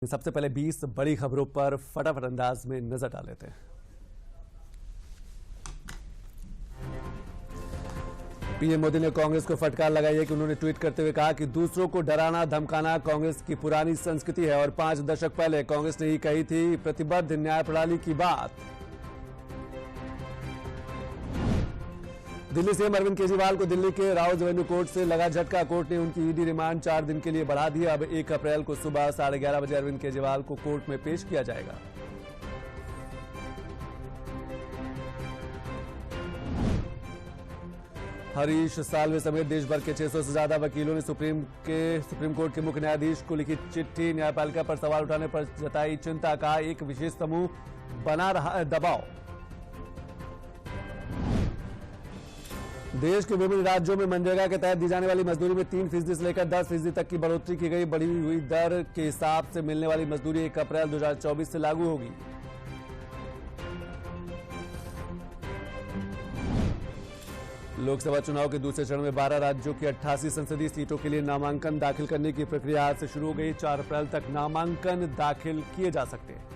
सबसे पहले 20 बड़ी खबरों पर फटाफट अंदाज में नजर डाल लेते हैं। पीएम मोदी ने कांग्रेस को फटकार लगाई है कि उन्होंने ट्वीट करते हुए कहा कि दूसरों को डराना धमकाना कांग्रेस की पुरानी संस्कृति है और 5 दशक पहले कांग्रेस ने ही कही थी प्रतिबद्ध न्याय प्रणाली की बात। दिल्ली सीएम अरविंद केजरीवाल को दिल्ली के राउज एवेन्यू कोर्ट से लगा झटका। कोर्ट ने उनकी ईडी रिमांड 4 दिन के लिए बढ़ा दी। अब 1 अप्रैल को सुबह 11:30 बजे अरविंद केजरीवाल को कोर्ट में पेश किया जाएगा। हरीश साल्वे समेत देश भर के 600 से ज्यादा वकीलों ने सुप्रीम कोर्ट के मुख्य न्यायाधीश को लिखी चिट्ठी। न्यायपालिका पर सवाल उठाने पर जताई चिंता। कहा एक विशेष समूह बना रहा है दबाव। देश के विभिन्न राज्यों में मनरेगा के तहत दी जाने वाली मजदूरी में 3% से लेकर 10% तक की बढ़ोतरी की गई। बढ़ी हुई दर के हिसाब से मिलने वाली मजदूरी 1 अप्रैल 2024 से लागू होगी। लोकसभा चुनाव के दूसरे चरण में 12 राज्यों की 88 संसदीय सीटों के लिए नामांकन दाखिल करने की प्रक्रिया आज से शुरू हो गई। 4 अप्रैल तक नामांकन दाखिल किए जा सकते हैं।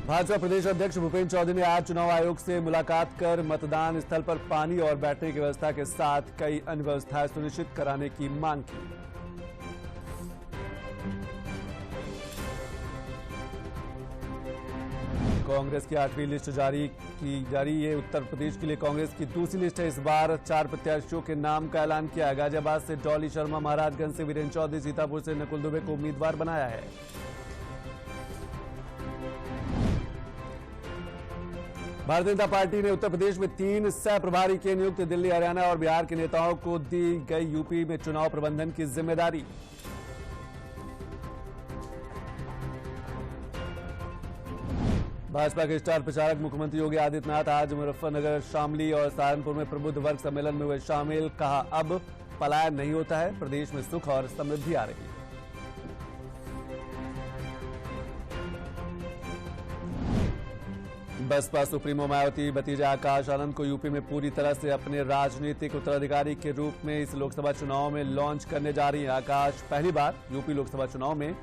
भाजपा प्रदेश अध्यक्ष भूपेन्द्र चौधरी ने आज चुनाव आयोग से मुलाकात कर मतदान स्थल पर पानी और बैठने की व्यवस्था के साथ कई अन्य व्यवस्थाएं सुनिश्चित कराने की मांग की। कांग्रेस की 8वीं लिस्ट जारी। ये उत्तर प्रदेश के लिए कांग्रेस की दूसरी लिस्ट है। इस बार 4 प्रत्याशियों के नाम का ऐलान किया। गाजियाबाद से डॉली शर्मा, महाराजगंज से वीरेंद्र चौधरी, सीतापुर से नकुल दुबे को उम्मीदवार बनाया है। भारतीय जनता पार्टी ने उत्तर प्रदेश में 3 सह प्रभारी के नियुक्त। दिल्ली, हरियाणा और बिहार के नेताओं को दी गई यूपी में चुनाव प्रबंधन की जिम्मेदारी। भाजपा के स्टार प्रचारक मुख्यमंत्री योगी आदित्यनाथ आज मुजफ्फरनगर, शामली और सहारनपुर में प्रबुद्ध वर्ग सम्मेलन में हुए शामिल। कहा अब पलायन नहीं होता है, प्रदेश में सुख और समृद्धि आ रही है। बसपा सुप्रीमो मायावती भतीजा आकाश आनंद को यूपी में पूरी तरह से अपने राजनीतिक उत्तराधिकारी के रूप में इस लोकसभा चुनाव में लॉन्च करने जा रही हैं। आकाश पहली बार यूपी लोकसभा चुनाव में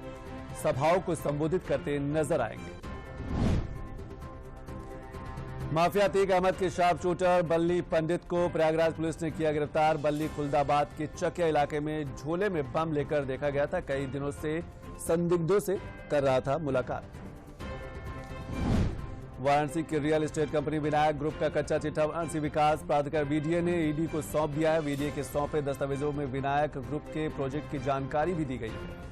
सभाओं को संबोधित करते नजर आएंगे। माफिया अतीक अहमद के शार्प शूटर बल्ली पंडित को प्रयागराज पुलिस ने किया गिरफ्तार। बल्ली खुलदाबाद के चकिया इलाके में झोले में बम लेकर देखा गया था। कई दिनों से संदिग्धों से कर रहा था मुलाकात। वाराणसी की real estate company Vinayak group का कच्चा चिट्ठा वाराणसी विकास प्राधिकार वीडीए ने ईडी को सौंप दिया है। वीडीए के सौंपे दस्तावेजों में विनायक ग्रुप के प्रोजेक्ट की जानकारी भी दी गई है।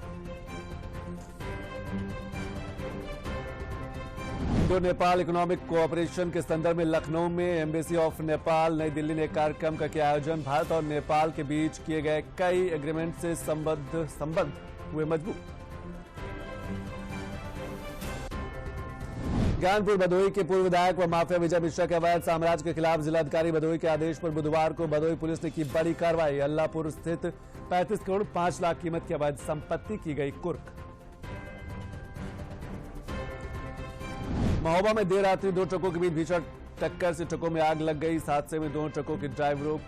इंडो नेपाल इकोनॉमिक कोऑपरेशन के संदर्भ में लखनऊ में एम्बेसी ऑफ नेपाल नई दिल्ली ने कार्यक्रम का किया आयोजन। भारत और नेपाल के बीच किए गए कई एग्रीमेंट से संबंध हुए मजबूत। ज्ञानपुर भदोही के पूर्व विधायक व माफिया विजय मिश्रा के अवैध साम्राज्य के खिलाफ जिलाधिकारी भदोही के आदेश पर बुधवार को भदोही पुलिस ने की बड़ी कार्रवाई। अल्लाहपुर स्थित 35 करोड़ 5 लाख कीमत की अवैध संपत्ति की गई कुर्क। महोबा में देर रात्रि 2 ट्रकों के बीच भीषण टक्कर से ट्रकों में आग लग गई। इस हादसे में 2 ट्रकों के ड्राइवरों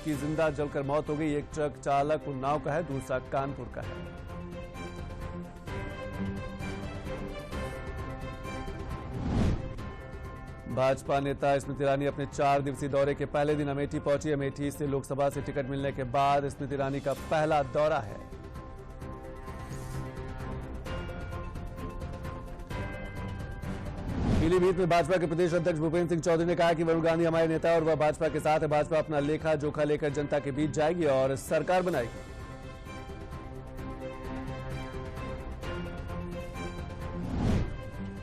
की जिंदा जलकर मौत हो गई। एक ट्रक चालक उन्नाव का है, दूसरा कानपुर का है। भाजपा नेता स्मृति ईरानी अपने 4 दिवसीय दौरे के पहले दिन अमेठी पहुंची। अमेठी से लोकसभा से टिकट मिलने के बाद स्मृति ईरानी का पहला दौरा है। पीलीभीत में भाजपा के प्रदेश अध्यक्ष भूपेन्द्र सिंह चौधरी ने कहा कि वरुण गांधी हमारे नेता और वह भाजपा के साथ है। भाजपा अपना लेखा जोखा लेकर जनता के बीच जाएगी और सरकार बनाएगी।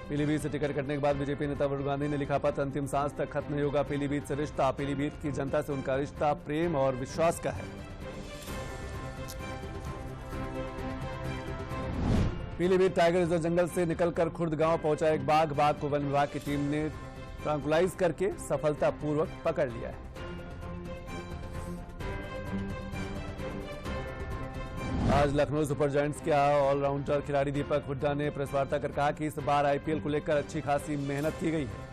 पीलीभीत से टिकट कटने के बाद बीजेपी नेता वरुण गांधी ने लिखा पत्र, अंतिम सांस तक खत्म नहीं होगा पीलीभीत से रिश्ता। पीलीभीत की जनता से उनका रिश्ता प्रेम और विश्वास का है। पीलीभीत टाइगर रिजर्व जंगल से निकलकर खुर्द गांव पहुंचा एक बाघ को वन विभाग की टीम ने ट्रैंकुलाइज करके सफलतापूर्वक पकड़ लिया है। आज लखनऊ सुपर जायंट्स के ऑलराउंडर खिलाड़ी दीपक हुड्डा ने प्रेस वार्ता कर कहा कि इस बार आईपीएल को लेकर अच्छी खासी मेहनत की गई है।